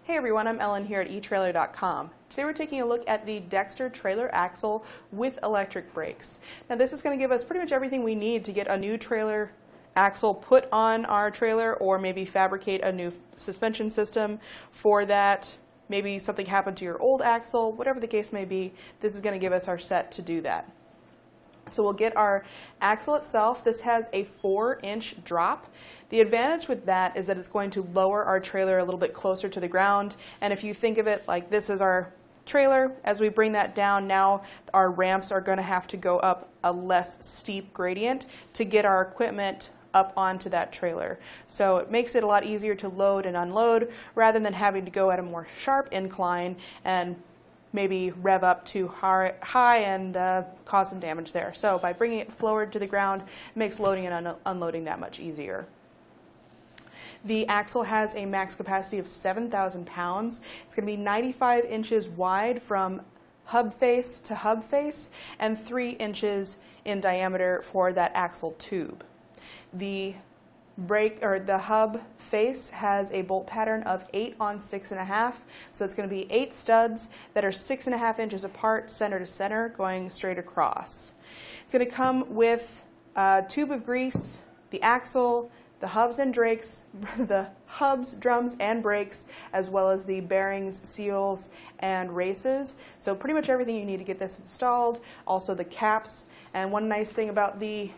Hey everyone, I'm Ellen here at etrailer.com. Today we're taking a look at the Dexter Trailer Axle with electric brakes. Now this is going to give us pretty much everything we need to get a new trailer axle put on our trailer, or maybe fabricate a new suspension system for that. Maybe something happened to your old axle, whatever the case may be, this is going to give us our set to do that. So we'll get our axle itself. This has a 4-inch drop. The advantage with that is that it's going to lower our trailer a little bit closer to the ground. And if you think of it like this is our trailer, as we bring that down, now our ramps are going to have to go up a less steep gradient to get our equipment up onto that trailer. So it makes it a lot easier to load and unload rather than having to go at a more sharp incline and maybe rev up too high and cause some damage there. So by bringing it forward to the ground, it makes loading and unloading that much easier. The axle has a max capacity of 7,000 pounds. It's going to be 95 inches wide from hub face to hub face and 3 inches in diameter for that axle tube. The the hub face has a bolt pattern of 8 on 6.5, so it's going to be 8 studs that are 6.5 inches apart, center to center, going straight across. It's going to come with a tube of grease, the axle, the hubs and brakes, the hubs, drums, and brakes, as well as the bearings, seals, and races. So pretty much everything you need to get this installed. Also the caps. And one nice thing about the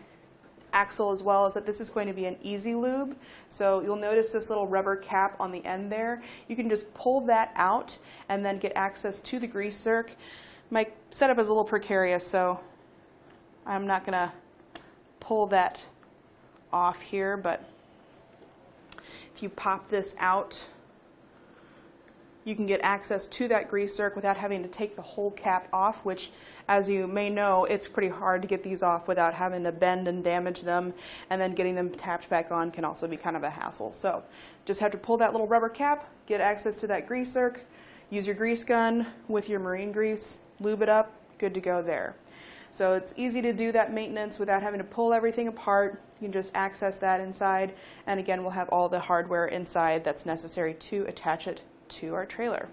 axle as well is that this is going to be an easy lube. So you'll notice this little rubber cap on the end there. You can just pull that out and then get access to the grease zerk. My setup is a little precarious, so I'm not going to pull that off here, but if you pop this out, you can get access to that grease zerk without having to take the whole cap off, which, as you may know, it's pretty hard to get these off without having to bend and damage them, and then getting them tapped back on can also be kind of a hassle. So just have to pull that little rubber cap, get access to that grease zerk, use your grease gun with your marine grease, lube it up, good to go there. So it's easy to do that maintenance without having to pull everything apart. You can just access that inside, and again, we'll have all the hardware inside that's necessary to attach it to our trailer.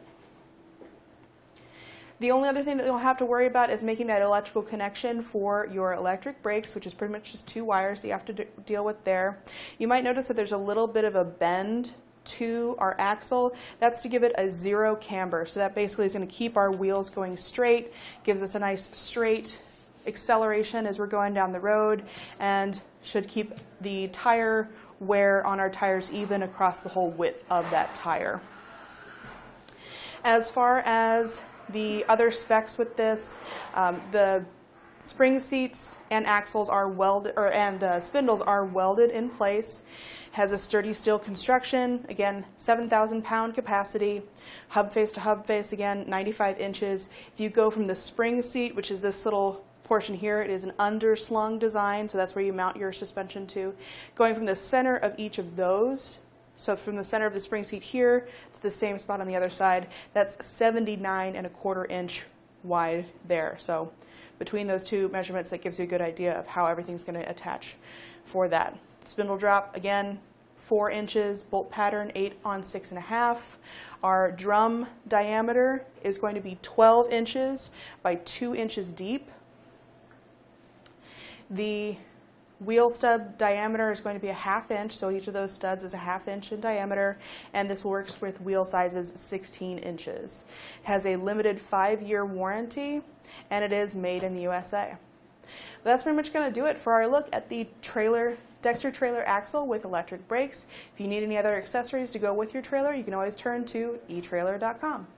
The only other thing that you'll have to worry about is making that electrical connection for your electric brakes, which is pretty much just 2 wires that you have to deal with there. You might notice that there's a little bit of a bend to our axle. That's to give it a 0 camber. So that basically is going to keep our wheels going straight, gives us a nice straight acceleration as we're going down the road, and should keep the tire wear on our tires even across the whole width of that tire. As far as the other specs with this, the spring seats and axles are welded, spindles are welded in place. Has a sturdy steel construction. Again, 7,000 pound capacity. Hub face to hub face, again, 95 inches. If you go from the spring seat, which is this little portion here, it is an underslung design, so that's where you mount your suspension to. Going from the center of each of those, so from the center of the spring seat here to the same spot on the other side, that's 79.25 inch wide there. So between those two measurements, that gives you a good idea of how everything's going to attach for that. Spindle drop, again, 4 inches, bolt pattern 8 on 6.5. Our drum diameter is going to be 12 inches by 2 inches deep. The wheel stud diameter is going to be a 1/2 inch, so each of those studs is a 1/2 inch in diameter, and this works with wheel sizes 16 inches. It has a limited 5-year warranty, and it is made in the USA. But that's pretty much going to do it for our look at the Dexter Trailer Axle with electric brakes. If you need any other accessories to go with your trailer, you can always turn to etrailer.com.